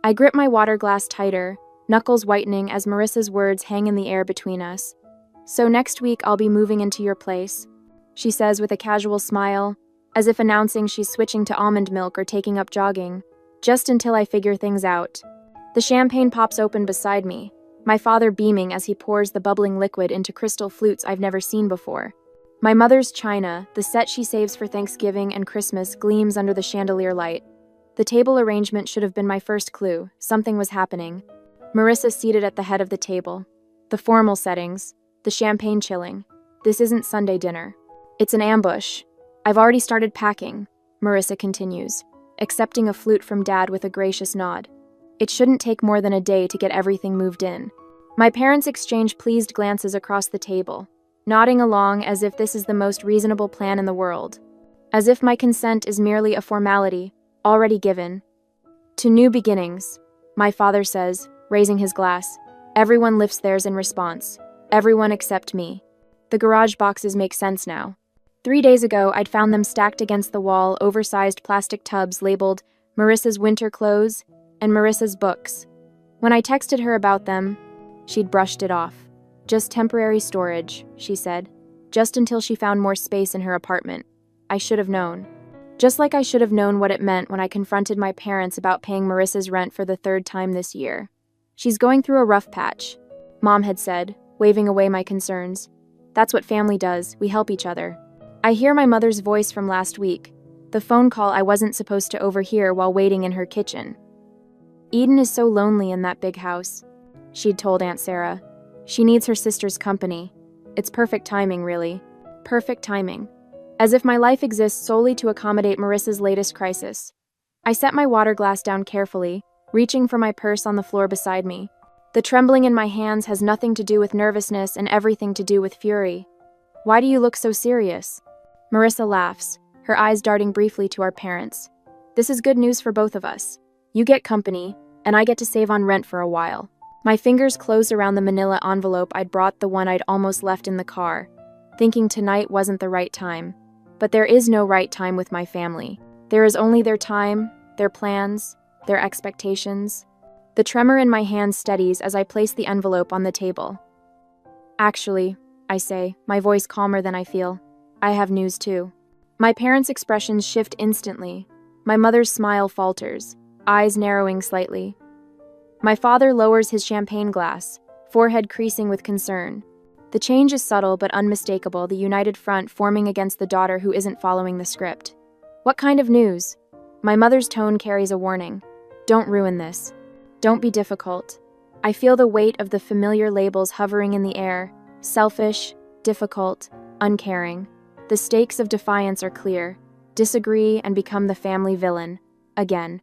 I grip my water glass tighter, knuckles whitening as Marissa's words hang in the air between us. "So next week I'll be moving into your place," she says with a casual smile, as if announcing she's switching to almond milk or taking up jogging, just until I figure things out. The champagne pops open beside me, my father beaming as he pours the bubbling liquid into crystal flutes I've never seen before. My mother's china, the set she saves for Thanksgiving and Christmas, gleams under the chandelier light. The table arrangement should have been my first clue. Something was happening. Marissa seated at the head of the table. The formal settings, the champagne chilling. This isn't Sunday dinner. It's an ambush. "I've already started packing," Marissa continues, accepting a flute from Dad with a gracious nod. "It shouldn't take more than a day to get everything moved in." My parents exchange pleased glances across the table, nodding along as if this is the most reasonable plan in the world. As if my consent is merely a formality, already given. "To new beginnings," my father says, raising his glass. Everyone lifts theirs in response. Everyone except me. The garage boxes make sense now. 3 days ago, I'd found them stacked against the wall, oversized plastic tubs labeled Marissa's winter clothes and Marissa's books. When I texted her about them, she'd brushed it off. "Just temporary storage," she said, just until she found more space in her apartment. I should have known. Just like I should have known what it meant when I confronted my parents about paying Marissa's rent for the 3rd time this year. "She's going through a rough patch," Mom had said, waving away my concerns. "That's what family does, we help each other." I hear my mother's voice from last week, the phone call I wasn't supposed to overhear while waiting in her kitchen. "Eden is so lonely in that big house," she'd told Aunt Sarah. "She needs her sister's company. It's perfect timing, really. Perfect timing." As if my life exists solely to accommodate Marissa's latest crisis. I set my water glass down carefully, reaching for my purse on the floor beside me. The trembling in my hands has nothing to do with nervousness and everything to do with fury. "Why do you look so serious?" Marissa laughs, her eyes darting briefly to our parents. "This is good news for both of us. You get company, and I get to save on rent for a while." My fingers closed around the manila envelope I'd brought, the one I'd almost left in the car, thinking tonight wasn't the right time. But there is no right time with my family. There is only their time, their plans, their expectations. The tremor in my hand steadies as I place the envelope on the table. "Actually," I say, my voice calmer than I feel, "I have news too." My parents' expressions shift instantly. My mother's smile falters, eyes narrowing slightly. My father lowers his champagne glass, forehead creasing with concern. The change is subtle but unmistakable, the united front forming against the daughter who isn't following the script. "What kind of news?" My mother's tone carries a warning. "Don't ruin this. Don't be difficult." I feel the weight of the familiar labels hovering in the air. Selfish, difficult, uncaring. The stakes of defiance are clear. Disagree and become the family villain. Again.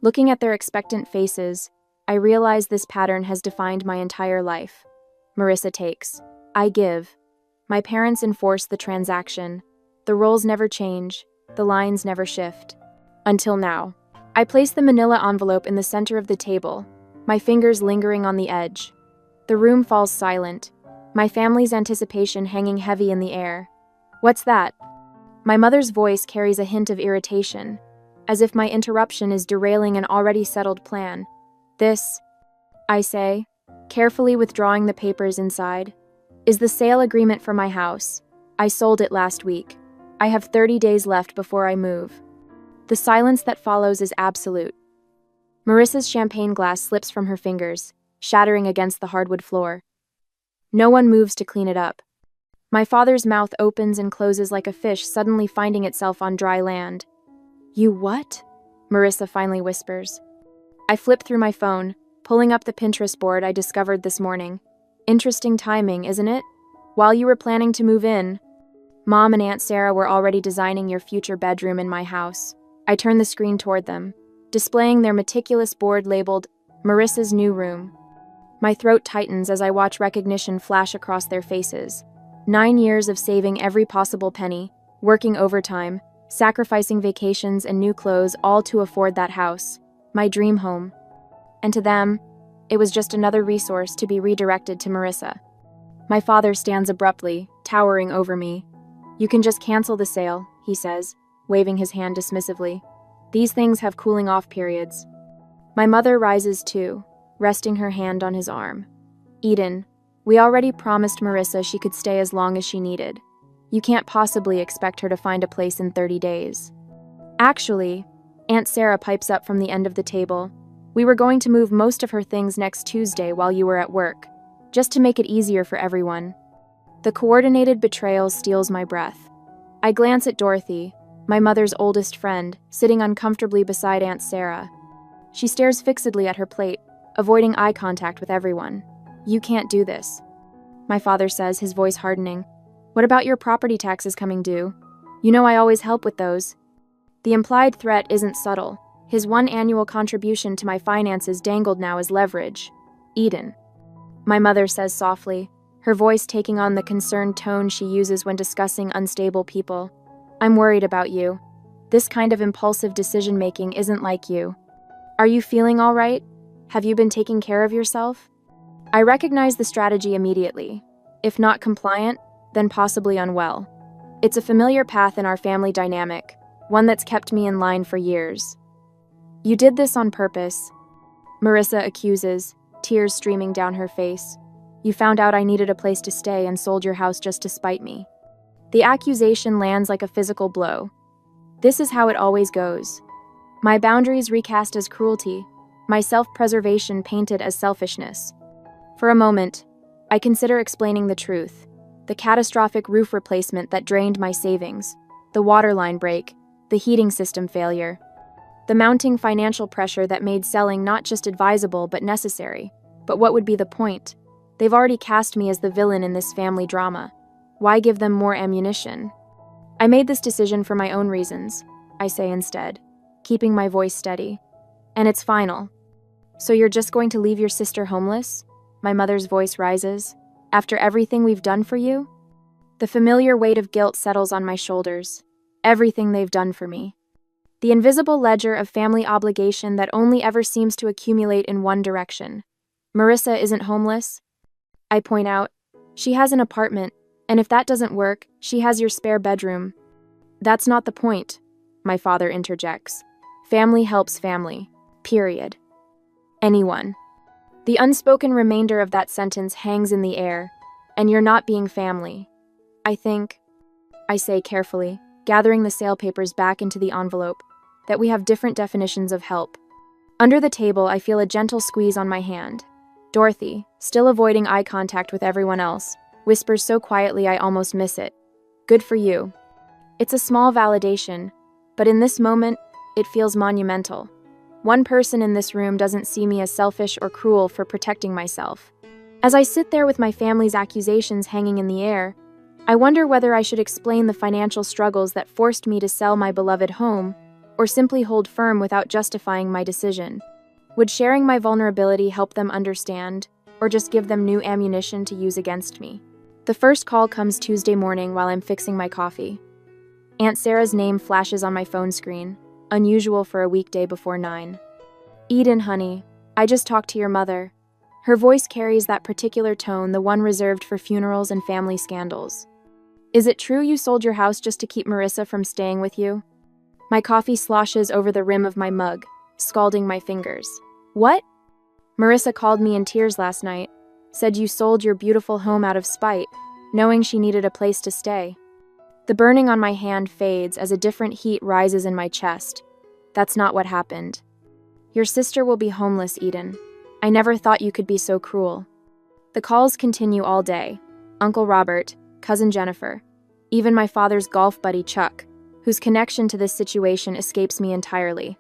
Looking at their expectant faces, I realize this pattern has defined my entire life. Marissa takes. I give. My parents enforce the transaction. The roles never change. The lines never shift. Until now. I place the manila envelope in the center of the table, my fingers lingering on the edge. The room falls silent, my family's anticipation hanging heavy in the air. "What's that?" My mother's voice carries a hint of irritation, as if my interruption is derailing an already settled plan. "This," I say, carefully withdrawing the papers inside, "is the sale agreement for my house. I sold it last week. I have 30 days left before I move." The silence that follows is absolute. Marissa's champagne glass slips from her fingers, shattering against the hardwood floor. No one moves to clean it up. My father's mouth opens and closes like a fish suddenly finding itself on dry land. "You what?" Marissa finally whispers. I flip through my phone, pulling up the Pinterest board I discovered this morning. Interesting timing, isn't it? While you were planning to move in, Mom and Aunt Sarah were already designing your future bedroom in my house. I turn the screen toward them, displaying their meticulous board labeled Marissa's new room. My throat tightens as I watch recognition flash across their faces. 9 years of saving every possible penny, working overtime, sacrificing vacations and new clothes, all to afford that house, my dream home. And to them, it was just another resource to be redirected to Marissa. My father stands abruptly, towering over me. "You can just cancel the sale," he says, waving his hand dismissively. "These things have cooling off periods." My mother rises too, resting her hand on his arm. Eden, we already promised Marissa she could stay as long as she needed. You can't possibly expect her to find a place in 30 days. Actually, Aunt Sarah pipes up from the end of the table. We were going to move most of her things next Tuesday while you were at work, just to make it easier for everyone. The coordinated betrayal steals my breath. I glance at Dorothy, my mother's oldest friend, sitting uncomfortably beside Aunt Sarah. She stares fixedly at her plate, avoiding eye contact with everyone. You can't do this, my father says, his voice hardening. What about your property taxes coming due? You know I always help with those. The implied threat isn't subtle. His one annual contribution to my finances dangled now as leverage. Eden, my mother says softly, her voice taking on the concerned tone she uses when discussing unstable people. I'm worried about you. This kind of impulsive decision-making isn't like you. Are you feeling all right? Have you been taking care of yourself? I recognize the strategy immediately. If not compliant, then possibly unwell. It's a familiar path in our family dynamic, one that's kept me in line for years. You did this on purpose, Marissa accuses, tears streaming down her face. You found out I needed a place to stay and sold your house just to spite me. The accusation lands like a physical blow. This is how it always goes. My boundaries recast as cruelty, my self-preservation painted as selfishness. For a moment, I consider explaining the truth. The catastrophic roof replacement that drained my savings, the water line break, the heating system failure, the mounting financial pressure that made selling not just advisable but necessary. But what would be the point? They've already cast me as the villain in this family drama. Why give them more ammunition? I made this decision for my own reasons, I say instead, keeping my voice steady. And it's final. So you're just going to leave your sister homeless? My mother's voice rises. After everything we've done for you? The familiar weight of guilt settles on my shoulders. Everything they've done for me. The invisible ledger of family obligation that only ever seems to accumulate in one direction. Marissa isn't homeless. I point out. She has an apartment, and if that doesn't work, she has your spare bedroom. That's not the point, my father interjects. Family helps family. Period. Anyone. The unspoken remainder of that sentence hangs in the air, and you're not being family. I think, I say carefully, gathering the sale papers back into the envelope, that we have different definitions of help. Under the table, I feel a gentle squeeze on my hand. Dorothy, still avoiding eye contact with everyone else, whispers so quietly I almost miss it. Good for you. It's a small validation, but in this moment, it feels monumental. One person in this room doesn't see me as selfish or cruel for protecting myself. As I sit there with my family's accusations hanging in the air, I wonder whether I should explain the financial struggles that forced me to sell my beloved home, or simply hold firm without justifying my decision. Would sharing my vulnerability help them understand, or just give them new ammunition to use against me? The first call comes Tuesday morning while I'm fixing my coffee. Aunt Sarah's name flashes on my phone screen, unusual for a weekday before 9. Eden, honey, I just talked to your mother. Her voice carries that particular tone, the one reserved for funerals and family scandals. Is it true you sold your house just to keep Marissa from staying with you? My coffee sloshes over the rim of my mug, scalding my fingers. What? Marissa called me in tears last night, said you sold your beautiful home out of spite, knowing she needed a place to stay. The burning on my hand fades as a different heat rises in my chest. That's not what happened. Your sister will be homeless, Eden. I never thought you could be so cruel. The calls continue all day. Uncle Robert, Cousin Jennifer, even my father's golf buddy Chuck, whose connection to this situation escapes me entirely.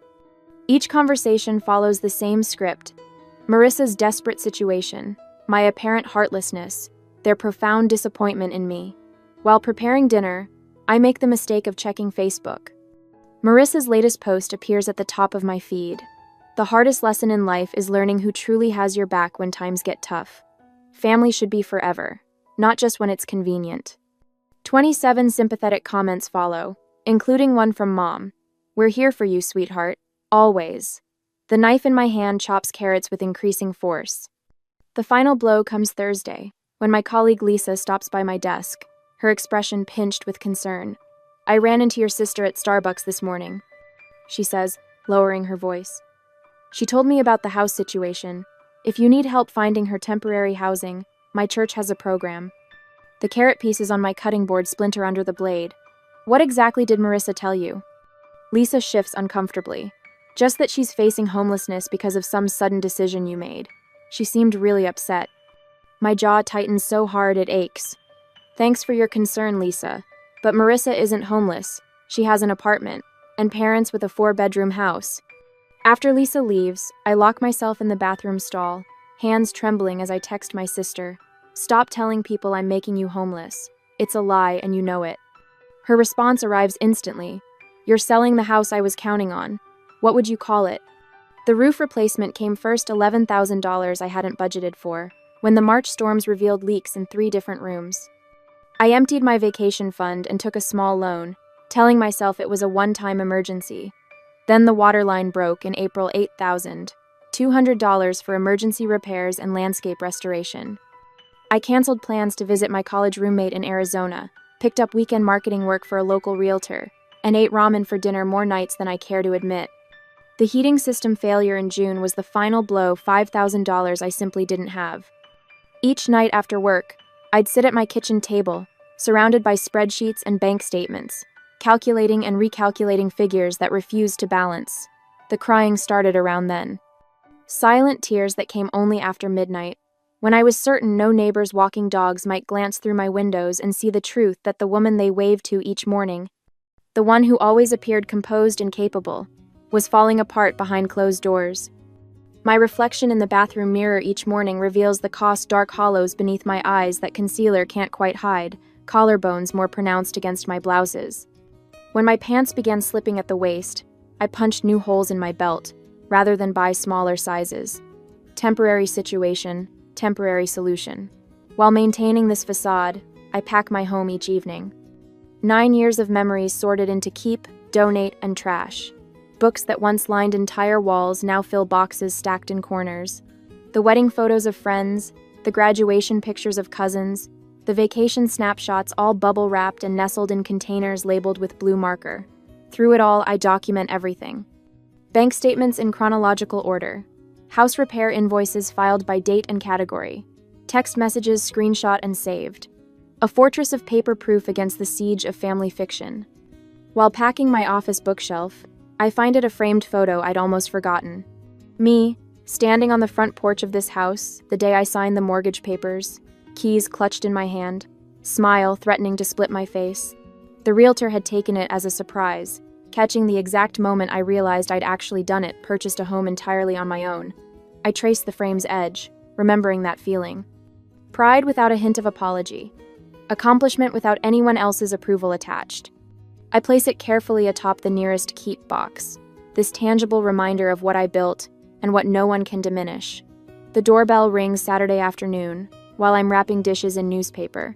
Each conversation follows the same script. Marissa's desperate situation, my apparent heartlessness, their profound disappointment in me. While preparing dinner, I make the mistake of checking Facebook. Marissa's latest post appears at the top of my feed. The hardest lesson in life is learning who truly has your back when times get tough. Family should be forever, not just when it's convenient. 27 sympathetic comments follow, including one from Mom. We're here for you, sweetheart. Always. The knife in my hand chops carrots with increasing force. The final blow comes Thursday, when my colleague Lisa stops by my desk, her expression pinched with concern. I ran into your sister at Starbucks this morning, she says, lowering her voice. She told me about the house situation. If you need help finding her temporary housing, my church has a program. The carrot pieces on my cutting board splinter under the blade. What exactly did Marissa tell you? Lisa shifts uncomfortably. Just that she's facing homelessness because of some sudden decision you made. She seemed really upset. My jaw tightens so hard it aches. Thanks for your concern, Lisa. But Marissa isn't homeless. She has an apartment, and parents with a 4-bedroom house. After Lisa leaves, I lock myself in the bathroom stall, hands trembling as I text my sister. Stop telling people I'm making you homeless. It's a lie and you know it. Her response arrives instantly. You're selling the house I was counting on. What would you call it? The roof replacement came first, $11,000 I hadn't budgeted for, when the March storms revealed leaks in 3 different rooms. I emptied my vacation fund and took a small loan, telling myself it was a one-time emergency. Then the water line broke in April. $8,200 for emergency repairs and landscape restoration. I canceled plans to visit my college roommate in Arizona, picked up weekend marketing work for a local realtor, and ate ramen for dinner more nights than I care to admit. The heating system failure in June was the final blow, $5,000 I simply didn't have. Each night after work, I'd sit at my kitchen table, surrounded by spreadsheets and bank statements, calculating and recalculating figures that refused to balance. The crying started around then. Silent tears that came only after midnight, when I was certain no neighbors walking dogs might glance through my windows and see the truth that the woman they waved to each morning, the one who always appeared composed and capable, was falling apart behind closed doors. My reflection in the bathroom mirror each morning reveals the caused dark hollows beneath my eyes that concealer can't quite hide, collarbones more pronounced against my blouses. When my pants began slipping at the waist, I punched new holes in my belt, rather than buy smaller sizes. Temporary situation, temporary solution. While maintaining this facade, I pack my home each evening. 9 years of memories sorted into keep, donate, and trash. Books that once lined entire walls now fill boxes stacked in corners. The wedding photos of friends, the graduation pictures of cousins, the vacation snapshots all bubble-wrapped and nestled in containers labeled with blue marker. Through it all, I document everything. Bank statements in chronological order. House repair invoices filed by date and category. Text messages screenshot and saved. A fortress of paper proof against the siege of family fiction. While packing my office bookshelf, I find it a framed photo I'd almost forgotten. Me, standing on the front porch of this house, the day I signed the mortgage papers, keys clutched in my hand, smile threatening to split my face. The realtor had taken it as a surprise, catching the exact moment I realized I'd actually done it, purchased a home entirely on my own. I traced the frame's edge, remembering that feeling. Pride without a hint of apology. Accomplishment without anyone else's approval attached. I place it carefully atop the nearest keep box, this tangible reminder of what I built and what no one can diminish. The doorbell rings Saturday afternoon, while I'm wrapping dishes in newspaper.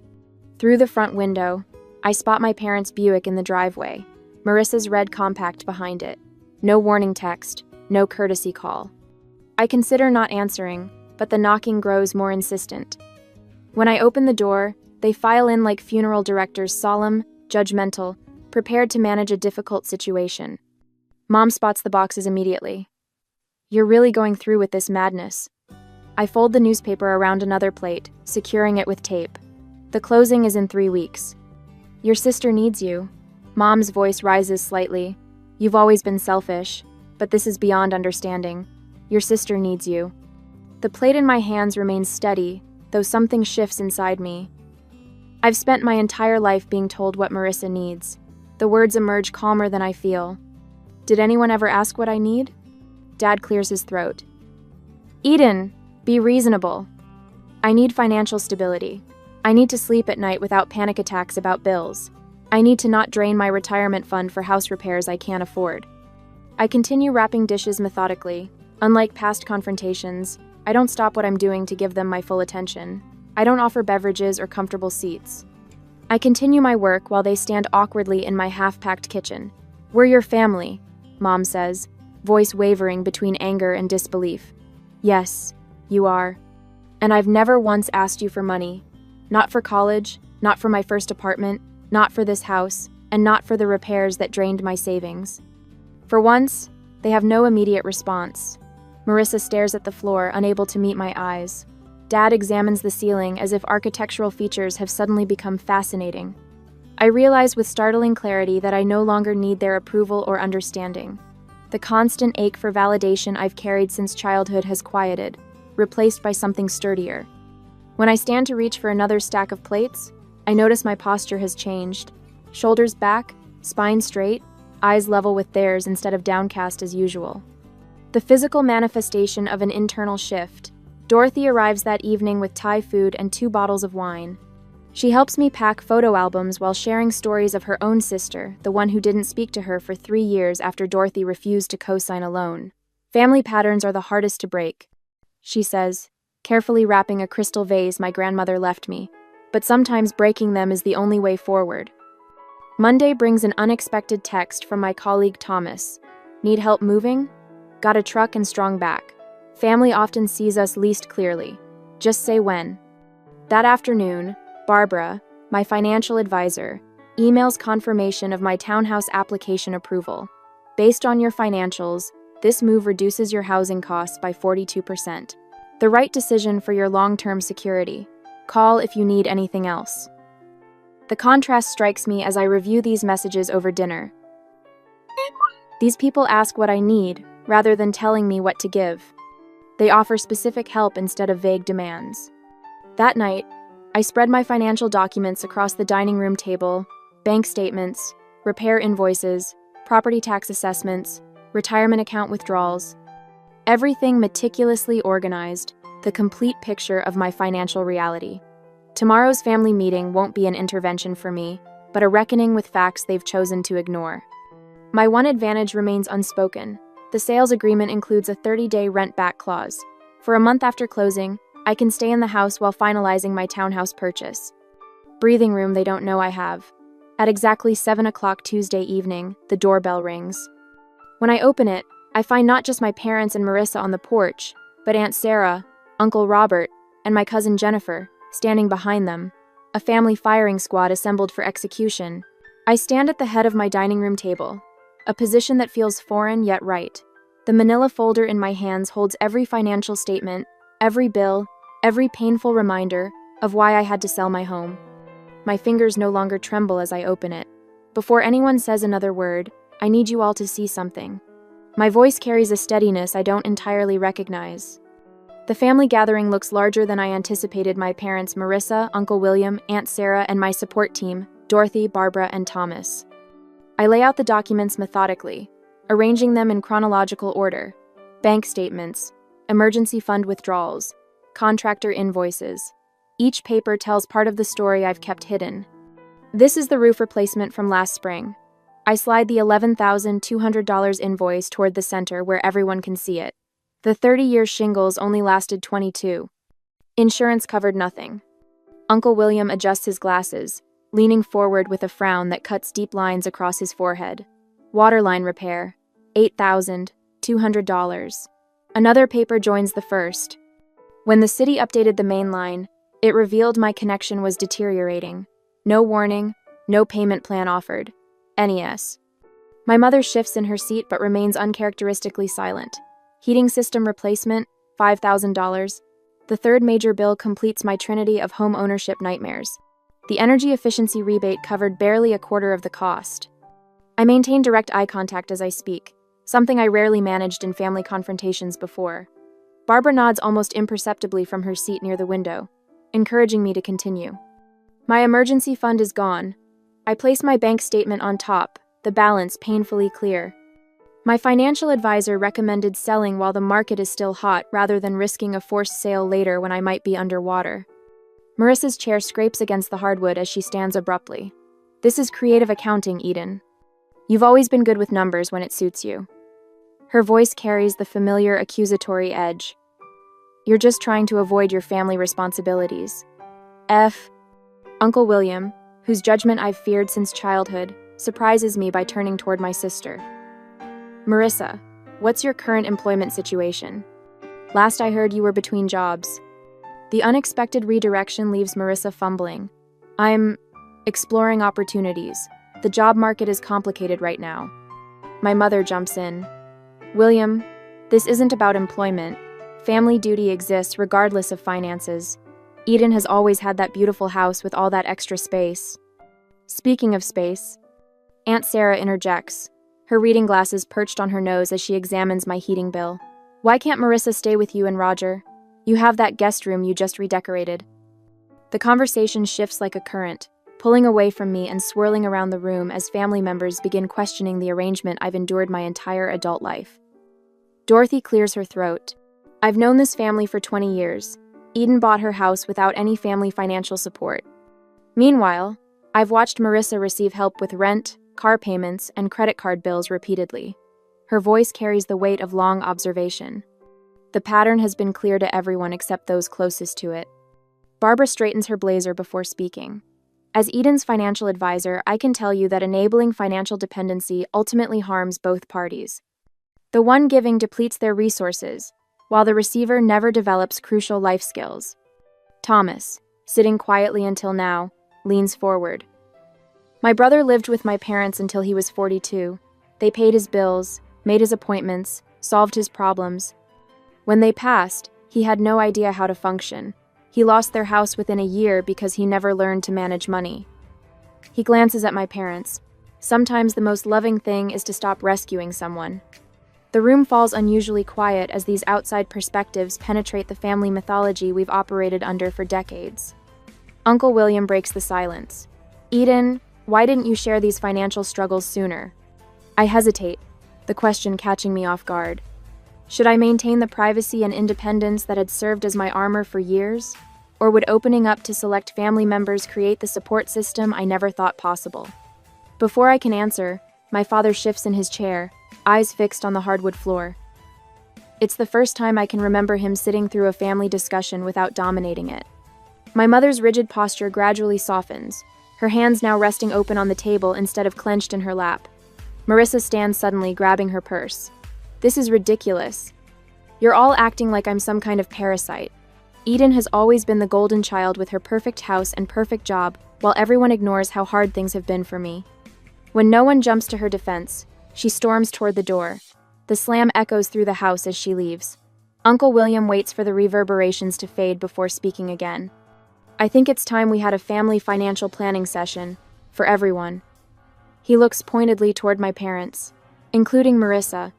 Through the front window, I spot my parents' Buick in the driveway, Marissa's red compact behind it. No warning text, no courtesy call. I consider not answering, but the knocking grows more insistent. When I open the door, they file in like funeral directors, solemn, judgmental, prepared to manage a difficult situation. Mom spots the boxes immediately. You're really going through with this madness. I fold the newspaper around another plate, securing it with tape. The closing is in 3 weeks. Your sister needs you. Mom's voice rises slightly. You've always been selfish, but this is beyond understanding. Your sister needs you. The plate in my hands remains steady, though something shifts inside me. I've spent my entire life being told what Marissa needs. The words emerge calmer than I feel. Did anyone ever ask what I need? Dad clears his throat. Eden, be reasonable. I need financial stability. I need to sleep at night without panic attacks about bills. I need to not drain my retirement fund for house repairs I can't afford. I continue wrapping dishes methodically. Unlike past confrontations, I don't stop what I'm doing to give them my full attention. I don't offer beverages or comfortable seats. I continue my work while they stand awkwardly in my half-packed kitchen. We're your family, Mom says, voice wavering between anger and disbelief. Yes, you are. And I've never once asked you for money. Not for college, not for my first apartment, not for this house, and not for the repairs that drained my savings. For once, they have no immediate response. Marissa stares at the floor, unable to meet my eyes. Dad examines the ceiling as if architectural features have suddenly become fascinating. I realize with startling clarity that I no longer need their approval or understanding. The constant ache for validation I've carried since childhood has quieted, replaced by something sturdier. When I stand to reach for another stack of plates, I notice my posture has changed. Shoulders back, spine straight, eyes level with theirs instead of downcast as usual. The physical manifestation of an internal shift. Dorothy arrives that evening with Thai food and 2 bottles of wine. She helps me pack photo albums while sharing stories of her own sister, the one who didn't speak to her for 3 years after Dorothy refused to co-sign a loan. Family patterns are the hardest to break, she says, carefully wrapping a crystal vase my grandmother left me, but sometimes breaking them is the only way forward. Monday brings an unexpected text from my colleague Thomas. Need help moving? Got a truck and strong back. Family often sees us least clearly. Just say when. That afternoon, Barbara, my financial advisor, emails confirmation of my townhouse application approval. Based on your financials, this move reduces your housing costs by 42%. The right decision for your long-term security. Call if you need anything else. The contrast strikes me as I review these messages over dinner. These people ask what I need, rather than telling me what to give. They offer specific help instead of vague demands. That night, I spread my financial documents across the dining room table: bank statements, repair invoices, property tax assessments, retirement account withdrawals. Everything meticulously organized, the complete picture of my financial reality. Tomorrow's family meeting won't be an intervention for me, but a reckoning with facts they've chosen to ignore. My one advantage remains unspoken. The sales agreement includes a 30-day rent-back clause. For a month after closing, I can stay in the house while finalizing my townhouse purchase. Breathing room they don't know I have. At exactly 7 o'clock Tuesday evening, the doorbell rings. When I open it, I find not just my parents and Marissa on the porch, but Aunt Sarah, Uncle Robert, and my cousin Jennifer, standing behind them, a family firing squad assembled for execution. I stand at the head of my dining room table, a position that feels foreign yet right. The manila folder in my hands holds every financial statement, every bill, every painful reminder of why I had to sell my home. My fingers no longer tremble as I open it. Before anyone says another word, I need you all to see something. My voice carries a steadiness I don't entirely recognize. The family gathering looks larger than I anticipated. My parents, Marissa, Uncle William, Aunt Sarah, and my support team, Dorothy, Barbara, and Thomas. I lay out the documents methodically, arranging them in chronological order: bank statements, emergency fund withdrawals, contractor invoices. Each paper tells part of the story I've kept hidden. This is the roof replacement from last spring. I slide the $11,200 invoice toward the center where everyone can see it. The 30-year shingles only lasted 22. Insurance covered nothing. Uncle William adjusts his glasses, leaning forward with a frown that cuts deep lines across his forehead. Waterline repair, $8,200. Another paper joins the first. When the city updated the main line, it revealed my connection was deteriorating. No warning, no payment plan offered. NES. My mother shifts in her seat but remains uncharacteristically silent. Heating system replacement, $5,000. The third major bill completes my trinity of home ownership nightmares. The energy efficiency rebate covered barely a quarter of the cost. I maintain direct eye contact as I speak, something I rarely managed in family confrontations before. Barbara nods almost imperceptibly from her seat near the window, encouraging me to continue. My emergency fund is gone. I place my bank statement on top, the balance painfully clear. My financial advisor recommended selling while the market is still hot rather than risking a forced sale later when I might be underwater. Marissa's chair scrapes against the hardwood as she stands abruptly. This is creative accounting, Eden. You've always been good with numbers when it suits you. Her voice carries the familiar accusatory edge. You're just trying to avoid your family responsibilities. Uncle William, whose judgment I've feared since childhood, surprises me by turning toward my sister. Marissa, what's your current employment situation? Last I heard you were between jobs. The unexpected redirection leaves Marissa fumbling. I'm exploring opportunities. The job market is complicated right now. My mother jumps in. William, This isn't about employment. Family duty exists regardless of finances. Eden has always had that beautiful house with all that extra space. Speaking of space, Aunt Sarah interjects, her reading glasses perched on her nose as she examines my heating bill. Why can't Marissa stay with you and Roger? You have that guest room you just redecorated. The conversation shifts like a current, pulling away from me and swirling around the room as family members begin questioning the arrangement I've endured my entire adult life. Dorothy clears her throat. I've known this family for 20 years. Eden bought her house without any family financial support. Meanwhile, I've watched Marissa receive help with rent, car payments, and credit card bills repeatedly. Her voice carries the weight of long observation. The pattern has been clear to everyone except those closest to it. Barbara straightens her blazer before speaking. As Eden's financial advisor, I can tell you that enabling financial dependency ultimately harms both parties. The one giving depletes their resources, while the receiver never develops crucial life skills. Thomas, sitting quietly until now, leans forward. My brother lived with my parents until he was 42. They paid his bills, made his appointments, solved his problems. When they passed, he had no idea how to function. He lost their house within a year because he never learned to manage money. He glances at my parents. Sometimes the most loving thing is to stop rescuing someone. The room falls unusually quiet as these outside perspectives penetrate the family mythology we've operated under for decades. Uncle William breaks the silence. Eden, why didn't you share these financial struggles sooner? I hesitate, the question catching me off guard. Should I maintain the privacy and independence that had served as my armor for years? Or would opening up to select family members create the support system I never thought possible? Before I can answer, my father shifts in his chair, eyes fixed on the hardwood floor. It's the first time I can remember him sitting through a family discussion without dominating it. My mother's rigid posture gradually softens, her hands now resting open on the table instead of clenched in her lap. Marissa stands suddenly, grabbing her purse. This is ridiculous. You're all acting like I'm some kind of parasite. Eden has always been the golden child with her perfect house and perfect job, while everyone ignores how hard things have been for me. When no one jumps to her defense, she storms toward the door. The slam echoes through the house as she leaves. Uncle William waits for the reverberations to fade before speaking again. I think it's time we had a family financial planning session, for everyone. He looks pointedly toward my parents, including Marissa.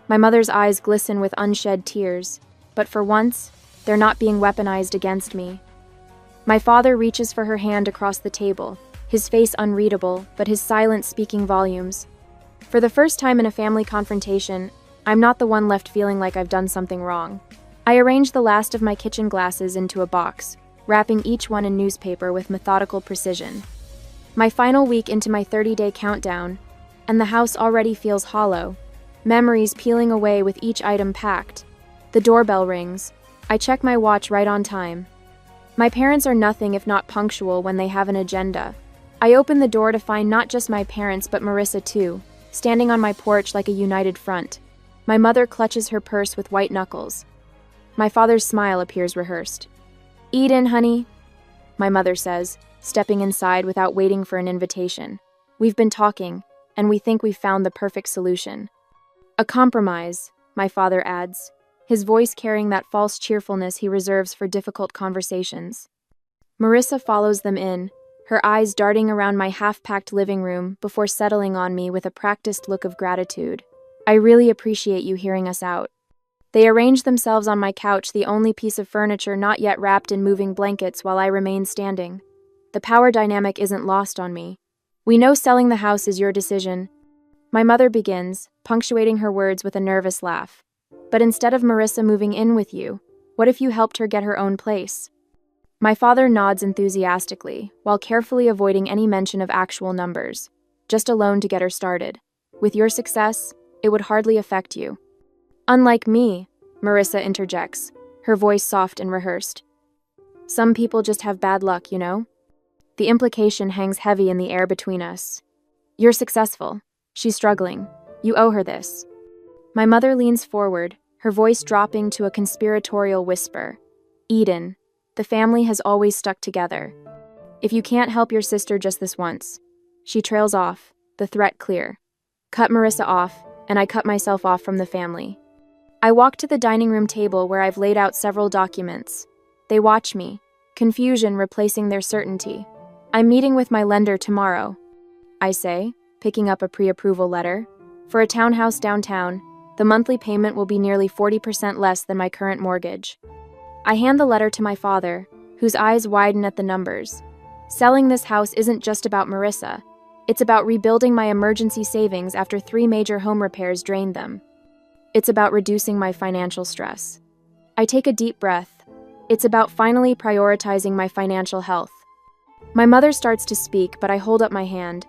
My mother's eyes glisten with unshed tears, but for once, they're not being weaponized against me. My father reaches for her hand across the table, his face unreadable, but his silence speaking volumes. For the first time in a family confrontation, I'm not the one left feeling like I've done something wrong. I arrange the last of my kitchen glasses into a box, wrapping each one in newspaper with methodical precision. My final week into my 30-day countdown, and the house already feels hollow, memories peeling away with each item packed. The doorbell rings. I check my watch right on time. My parents are nothing if not punctual when they have an agenda. I open the door to find not just my parents but Marissa too, standing on my porch like a united front. My mother clutches her purse with white knuckles. My father's smile appears rehearsed. Eden, honey, my mother says, stepping inside without waiting for an invitation. We've been talking, and we think we've found the perfect solution. A compromise, my father adds, his voice carrying that false cheerfulness he reserves for difficult conversations. Marissa follows them in, her eyes darting around my half-packed living room before settling on me with a practiced look of gratitude. I really appreciate you hearing us out. They arrange themselves on my couch, the only piece of furniture not yet wrapped in moving blankets, while I remain standing. The power dynamic isn't lost on me. We know selling the house is your decision. My mother begins, punctuating her words with a nervous laugh. But instead of Marissa moving in with you, what if you helped her get her own place? My father nods enthusiastically, while carefully avoiding any mention of actual numbers. Just a loan to get her started. With your success, it would hardly affect you. Unlike me, Marissa interjects, her voice soft and rehearsed. Some people just have bad luck, you know? The implication hangs heavy in the air between us. You're successful. She's struggling. You owe her this. My mother leans forward, her voice dropping to a conspiratorial whisper. Eden, the family has always stuck together. If you can't help your sister just this once. She trails off, the threat clear. Cut Marissa off, and I cut myself off from the family. I walk to the dining room table where I've laid out several documents. They watch me, confusion replacing their certainty. I'm meeting with my lender tomorrow, I say, picking up a pre-approval letter. For a townhouse downtown, the monthly payment will be nearly 40% less than my current mortgage. I hand the letter to my father, whose eyes widen at the numbers. Selling this house isn't just about Marissa. It's about rebuilding my emergency savings after 3 major home repairs drained them. It's about reducing my financial stress. I take a deep breath. It's about finally prioritizing my financial health. My mother starts to speak, but I hold up my hand.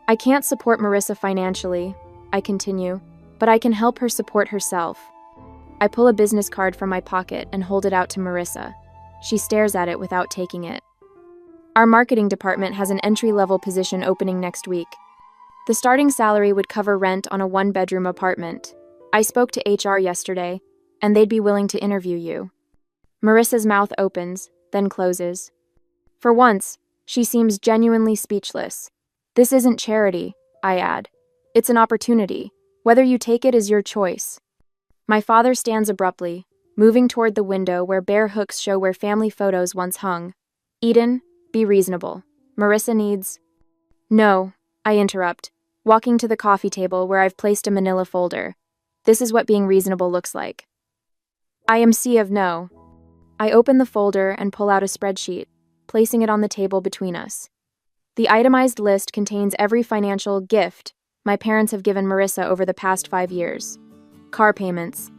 I can't support Marissa financially, I continue, but I can help her support herself. I pull a business card from my pocket and hold it out to Marissa. She stares at it without taking it. Our marketing department has an entry-level position opening next week. The starting salary would cover rent on a 1-bedroom apartment. I spoke to HR yesterday, and they'd be willing to interview you. Marissa's mouth opens, then closes. For once, she seems genuinely speechless. This isn't charity, I add. It's an opportunity. Whether you take it is your choice. My father stands abruptly, moving toward the window where bare hooks show where family photos once hung. Eden, be reasonable. Marissa needs... No, I interrupt, walking to the coffee table where I've placed a manila folder. This is what being reasonable looks like. I am C of no. I open the folder and pull out a spreadsheet, placing it on the table between us. The itemized list contains every financial gift my parents have given Marissa over the past 5 years. Car payments,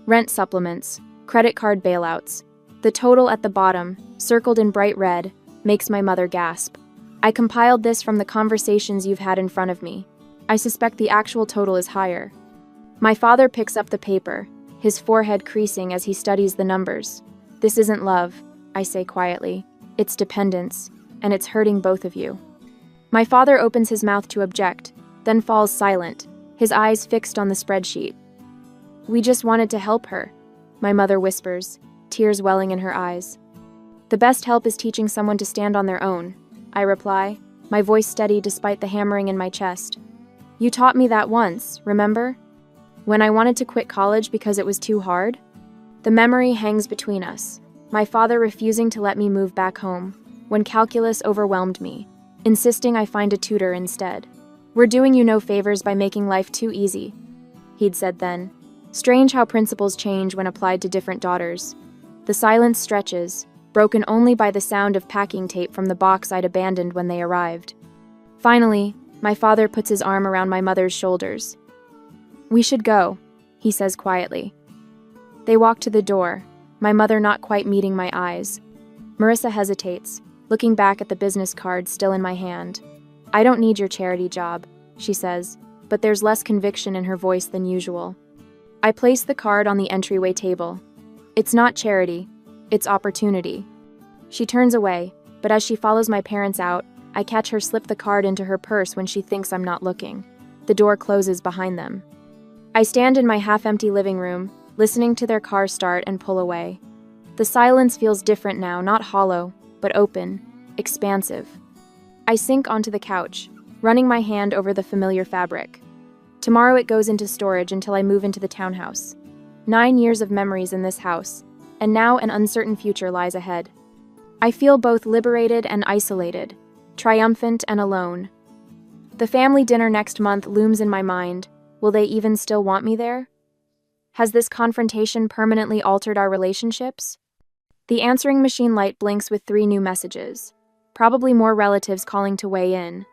rent supplements, credit card bailouts. The total at the bottom, circled in bright red, makes my mother gasp. I compiled this from the conversations you've had in front of me. I suspect the actual total is higher. My father picks up the paper, his forehead creasing as he studies the numbers. This isn't love, I say quietly. It's dependence, and it's hurting both of you. My father opens his mouth to object, then falls silent, his eyes fixed on the spreadsheet. We just wanted to help her, my mother whispers, tears welling in her eyes. The best help is teaching someone to stand on their own, I reply, my voice steady despite the hammering in my chest. You taught me that once, remember? When I wanted to quit college because it was too hard? The memory hangs between us, my father refusing to let me move back home, when calculus overwhelmed me, insisting I find a tutor instead. We're doing you no favors by making life too easy, he'd said then. Strange how principles change when applied to different daughters. The silence stretches, broken only by the sound of packing tape from the box I'd abandoned when they arrived. Finally, my father puts his arm around my mother's shoulders. We should go, he says quietly. They walk to the door, my mother not quite meeting my eyes. Marissa hesitates, looking back at the business card still in my hand. I don't need your charity job, she says, but there's less conviction in her voice than usual. I place the card on the entryway table. It's not charity, it's opportunity. She turns away, but as she follows my parents out, I catch her slip the card into her purse when she thinks I'm not looking. The door closes behind them. I stand in my half-empty living room, listening to their car start and pull away. The silence feels different now, not hollow, but open, expansive. I sink onto the couch, running my hand over the familiar fabric. Tomorrow it goes into storage until I move into the townhouse. 9 years of memories in this house, and now an uncertain future lies ahead. I feel both liberated and isolated, triumphant and alone. The family dinner next month looms in my mind. Will they even still want me there? Has this confrontation permanently altered our relationships? The answering machine light blinks with 3 new messages. Probably more relatives calling to weigh in.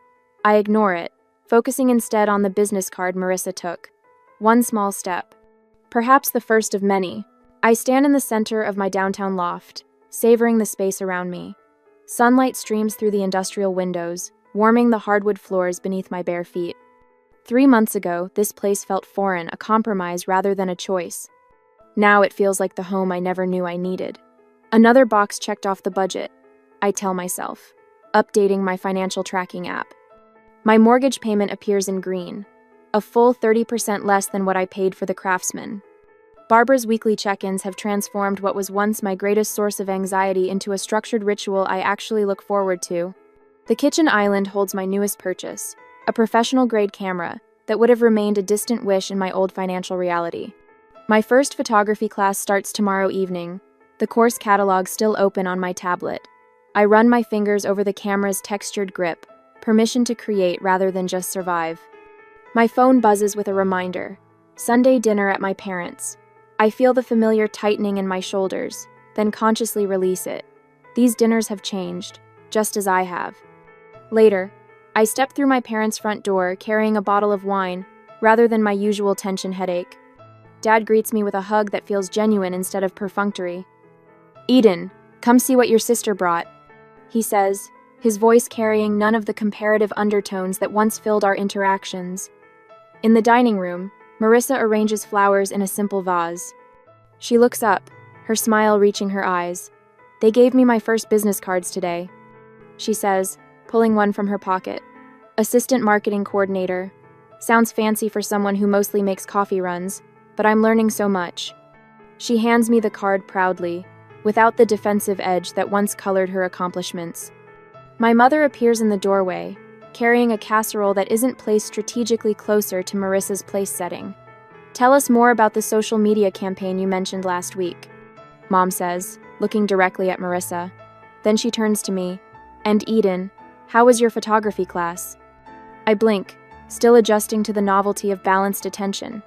I ignore it, focusing instead on the business card Marissa took. One small step. Perhaps the first of many. I stand in the center of my downtown loft, savoring the space around me. Sunlight streams through the industrial windows, warming the hardwood floors beneath my bare feet. 3 months ago, this place felt foreign, a compromise rather than a choice. Now it feels like the home I never knew I needed. Another box checked off the budget, I tell myself, updating my financial tracking app. My mortgage payment appears in green, a full 30% less than what I paid for the Craftsman. Barbara's weekly check-ins have transformed what was once my greatest source of anxiety into a structured ritual I actually look forward to. The kitchen island holds my newest purchase, a professional-grade camera that would have remained a distant wish in my old financial reality. My first photography class starts tomorrow evening, the course catalog still open on my tablet. I run my fingers over the camera's textured grip, permission to create rather than just survive. My phone buzzes with a reminder. Sunday dinner at my parents'. I feel the familiar tightening in my shoulders, then consciously release it. These dinners have changed, just as I have. Later, I step through my parents' front door carrying a bottle of wine, rather than my usual tension headache. Dad greets me with a hug that feels genuine instead of perfunctory. "Eden, come see what your sister brought," he says, his voice carrying none of the comparative undertones that once filled our interactions. In the dining room, Marissa arranges flowers in a simple vase. She looks up, her smile reaching her eyes. "They gave me my first business cards today," she says, pulling one from her pocket. "Assistant marketing coordinator. Sounds fancy for someone who mostly makes coffee runs, but I'm learning so much." She hands me the card proudly, without the defensive edge that once colored her accomplishments. My mother appears in the doorway, carrying a casserole that isn't placed strategically closer to Marissa's place setting. "Tell us more about the social media campaign you mentioned last week," Mom says, looking directly at Marissa. Then she turns to me. "And Eden, how was your photography class?" I blink, still adjusting to the novelty of balanced attention.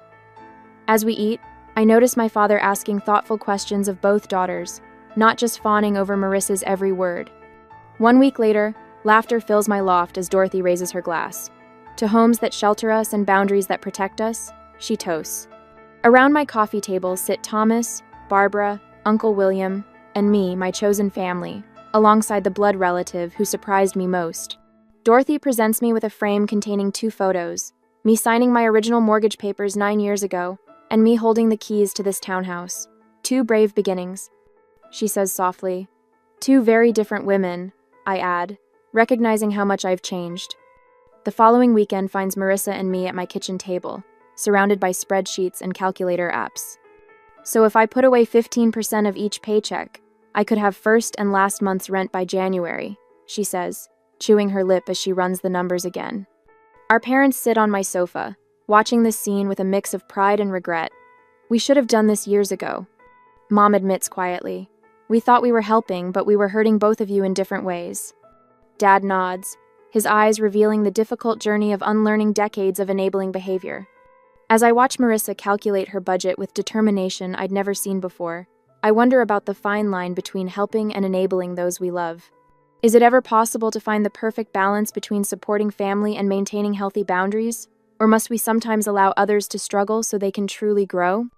As we eat, I notice my father asking thoughtful questions of both daughters, not just fawning over Marissa's every word. 1 week later, laughter fills my loft as Dorothy raises her glass. To homes that shelter us and boundaries that protect us, she toasts. Around my coffee table sit Thomas, Barbara, Uncle William, and me, my chosen family, alongside the blood relative who surprised me most. Dorothy presents me with a frame containing 2 photos, me signing my original mortgage papers 9 years ago, and me holding the keys to this townhouse. 2 brave beginnings, she says softly. 2 very different women, I add, recognizing how much I've changed. The following weekend finds Marissa and me at my kitchen table, surrounded by spreadsheets and calculator apps. "So if I put away 15% of each paycheck, I could have first and last month's rent by January," she says, chewing her lip as she runs the numbers again. Our parents sit on my sofa, watching this scene with a mix of pride and regret. "We should have done this years ago," Mom admits quietly. "We thought we were helping, but we were hurting both of you in different ways." Dad nods, his eyes revealing the difficult journey of unlearning decades of enabling behavior. As I watch Marissa calculate her budget with determination I'd never seen before, I wonder about the fine line between helping and enabling those we love. Is it ever possible to find the perfect balance between supporting family and maintaining healthy boundaries? Or must we sometimes allow others to struggle so they can truly grow?